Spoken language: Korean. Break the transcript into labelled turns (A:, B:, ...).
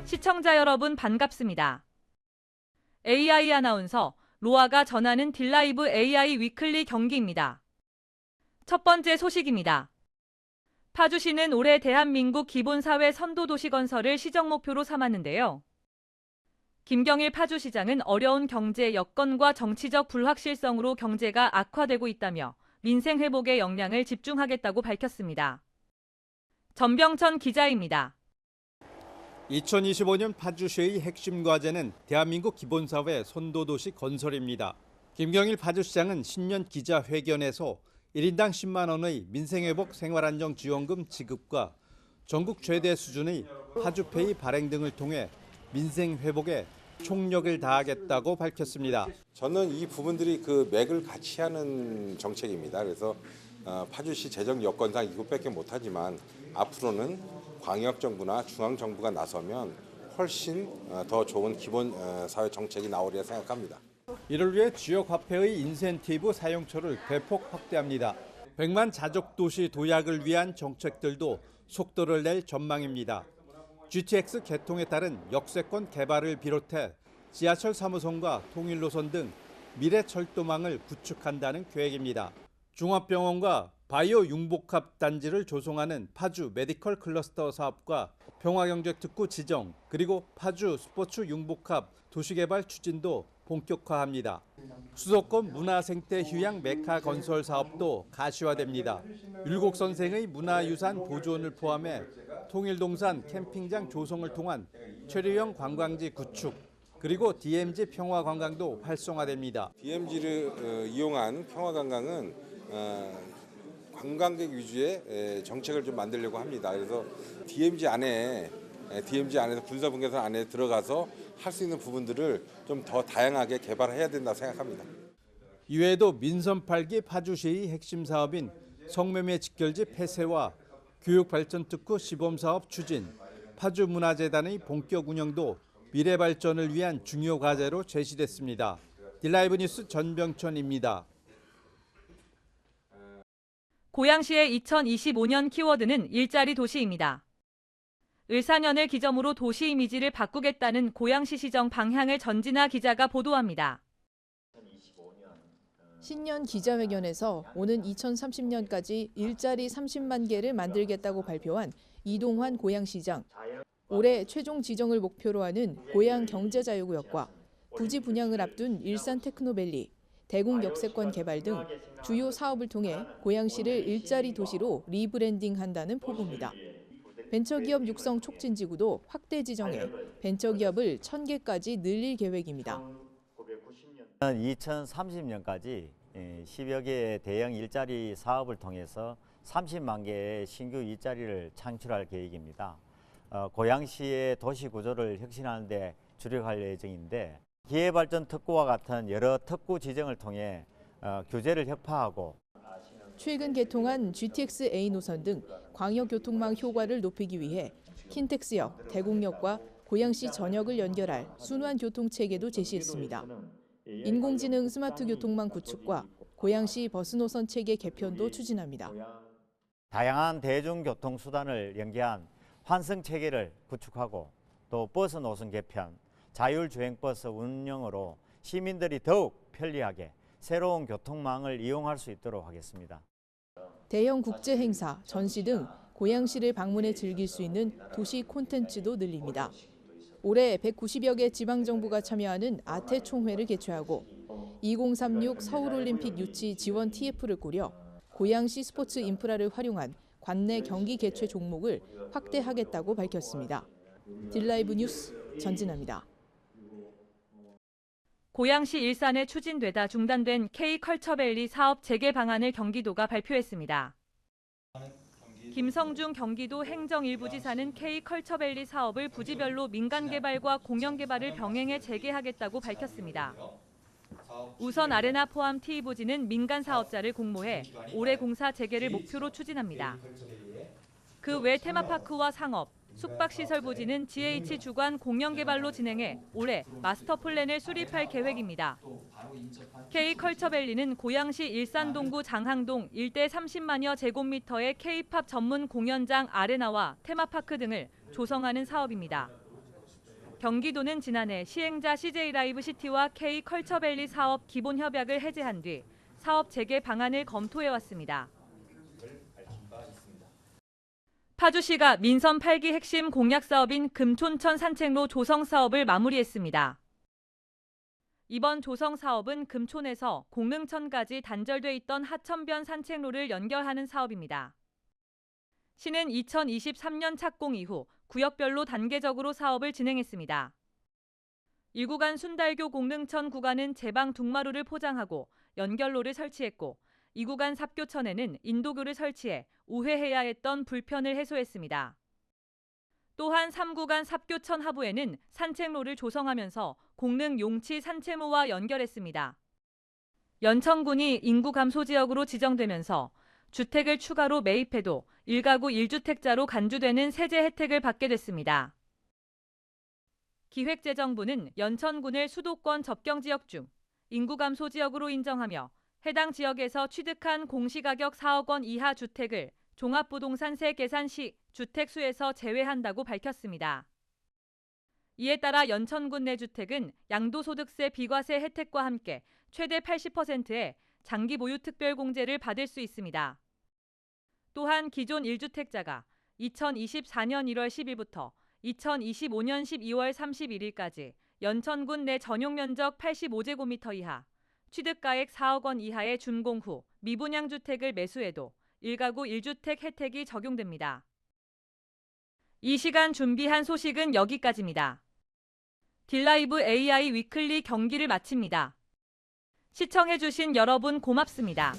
A: 시청자 여러분 반갑습니다. AI 아나운서 로아가 전하는 딜라이브 AI 위클리 경기입니다. 첫 번째 소식입니다. 파주시는 올해 대한민국 기본사회 선도도시 건설을 시정 목표로 삼았는데요. 김경일 파주시장은 어려운 경제 여건과 정치적 불확실성으로 경제가 악화되고 있다며 민생 회복에 역량을 집중하겠다고 밝혔습니다. 전병천 기자입니다.
B: 2025년 파주시의 핵심 과제는 대한민국 기본사회 선도도시 건설입니다. 김경일 파주시장은 신년 기자회견에서 1인당 10만 원의 민생회복 생활안정지원금 지급과 전국 최대 수준의 파주페이 발행 등을 통해 민생회복에 총력을 다하겠다고 밝혔습니다.
C: 저는 이 부분들이 그 맥을 같이 하는 정책입니다. 그래서 파주시 재정 여건상 이것밖에 못하지만 앞으로는 광역정부나 중앙정부가 나서면 훨씬 더 좋은 기본 사회 정책이 나오리라 생각합니다.
B: 이를 위해 지역화폐의 인센티브 사용처를 대폭 확대합니다. 100만 자족도시 도약을 위한 정책들도 속도를 낼 전망입니다. GTX 개통에 따른 역세권 개발을 비롯해 지하철 3호선과 통일노선 등 미래철도망을 구축한다는 계획입니다. 종합병원과 바이오 융복합 단지를 조성하는 파주 메디컬 클러스터 사업과 평화경제특구 지정, 그리고 파주 스포츠 융복합 도시개발 추진도 본격화합니다. 수도권 문화생태 휴양 메카 건설 사업도 가시화됩니다. 율곡선생의 문화유산 보존을 포함해 통일동산 캠핑장 조성을 통한 체류형 관광지 구축, 그리고 DMZ 평화관광도 활성화됩니다.
C: DMZ를 이용한 평화관광은 관광객 위주의 정책을 좀 만들려고 합니다. 그래서 DMZ 안에서 군사분계선 안에 들어가서 할 수 있는 부분들을 좀 더 다양하게 개발해야 된다고 생각합니다.
B: 이외에도 민선 8기 파주시의 핵심 사업인 성매매 직결지 폐쇄와 교육발전특구 시범사업 추진, 파주문화재단의 본격 운영도 미래발전을 위한 중요 과제로 제시됐습니다. 딜라이브 뉴스 전병천입니다.
A: 고양시의 2025년 키워드는 일자리 도시입니다. 을사년을 기점으로 도시 이미지를 바꾸겠다는 고양시 시정 방향을 전진아 기자가 보도합니다.
D: 신년 기자회견에서 오는 2030년까지 일자리 30만 개를 만들겠다고 발표한 이동환 고양시장. 올해 최종 지정을 목표로 하는 고양 경제자유구역과 부지 분양을 앞둔 일산 테크노밸리, 대공 역세권 개발 등 주요 사업을 통해 고양시를 일자리 도시로 리브랜딩한다는 포부입니다. 벤처기업 육성 촉진지구도 확대 지정해 벤처기업을 1,000개까지 늘릴 계획입니다.
E: 2030년까지 10여 개의 대형 일자리 사업을 통해서 30만 개의 신규 일자리를 창출할 계획입니다. 고양시의 도시 구조를 혁신하는 데 주력할 예정인데 기회발전 특구와 같은 여러 특구 지정을 통해 규제를 혁파하고
D: 최근 개통한 GTX A 노선 등 광역교통망 효과를 높이기 위해 킨텍스역, 대공역과 고양시 전역을 연결할 순환교통체계도 제시했습니다. 인공지능 스마트 교통망 구축과 고양시 버스노선 체계 개편도 추진합니다.
E: 다양한 대중교통수단을 연계한 환승체계를 구축하고 또 버스 노선 개편, 자율주행버스 운영으로 시민들이 더욱 편리하게 새로운 교통망을 이용할 수 있도록 하겠습니다.
D: 대형 국제 행사, 전시 등 고양시를 방문해 즐길 수 있는 도시 콘텐츠도 늘립니다. 올해 190여 개 지방정부가 참여하는 아태 총회를 개최하고 2036 서울올림픽 유치 지원 TF를 꾸려 고양시 스포츠 인프라를 활용한 관내 경기 개최 종목을 확대하겠다고 밝혔습니다. 딜라이브 뉴스 전진아입니다.
A: 고양시 일산에 추진되다 중단된 K컬처밸리 사업 재개 방안을 경기도가 발표했습니다. 김성중 경기도 행정일부지사는 K컬처밸리 사업을 부지별로 민간개발과 공영개발을 병행해 재개하겠다고 밝혔습니다. 우선 아레나 포함 T부지는 민간 사업자를 공모해 올해 공사 재개를 목표로 추진합니다. 그 외 테마파크와 상업, 숙박시설 부지는 GH 주관 공영개발로 진행해 올해 마스터 플랜을 수립할 계획입니다. K컬처밸리는 고양시 일산동구 장항동 일대 30만여 제곱미터의 K-팝 전문 공연장 아레나와 테마파크 등을 조성하는 사업입니다. 경기도는 지난해 시행자 CJ라이브시티와 K컬처밸리 사업 기본 협약을 해제한 뒤 사업 재개 방안을 검토해왔습니다. 파주시가 민선 8기 핵심 공약 사업인 금촌천 산책로 조성 사업을 마무리했습니다. 이번 조성 사업은 금촌에서 공릉천까지 단절돼 있던 하천변 산책로를 연결하는 사업입니다. 시는 2023년 착공 이후 구역별로 단계적으로 사업을 진행했습니다. 1구간 순달교 공릉천 구간은 제방 둥마루를 포장하고 연결로를 설치했고 2구간 삽교천에는 인도교를 설치해 우회해야 했던 불편을 해소했습니다. 또한 3구간 삽교천 하부에는 산책로를 조성하면서 공릉 용치 산책로와 연결했습니다. 연천군이 인구 감소 지역으로 지정되면서 주택을 추가로 매입해도 1가구 1주택자로 간주되는 세제 혜택을 받게 됐습니다. 기획재정부는 연천군을 수도권 접경지역 중 인구 감소 지역으로 인정하며 해당 지역에서 취득한 공시가격 4억 원 이하 주택을 종합부동산세 계산 시 주택수에서 제외한다고 밝혔습니다. 이에 따라 연천군 내 주택은 양도소득세 비과세 혜택과 함께 최대 80%의 장기 보유 특별공제를 받을 수 있습니다. 또한 기존 1주택자가 2024년 1월 10일부터 2025년 12월 31일까지 연천군 내 전용 면적 85제곱미터 이하, 취득가액 4억 원 이하의 준공 후 미분양 주택을 매수해도 1가구 1주택 혜택이 적용됩니다. 이 시간 준비한 소식은 여기까지입니다. 딜라이브 AI 위클리 경기를 마칩니다. 시청해주신 여러분 고맙습니다.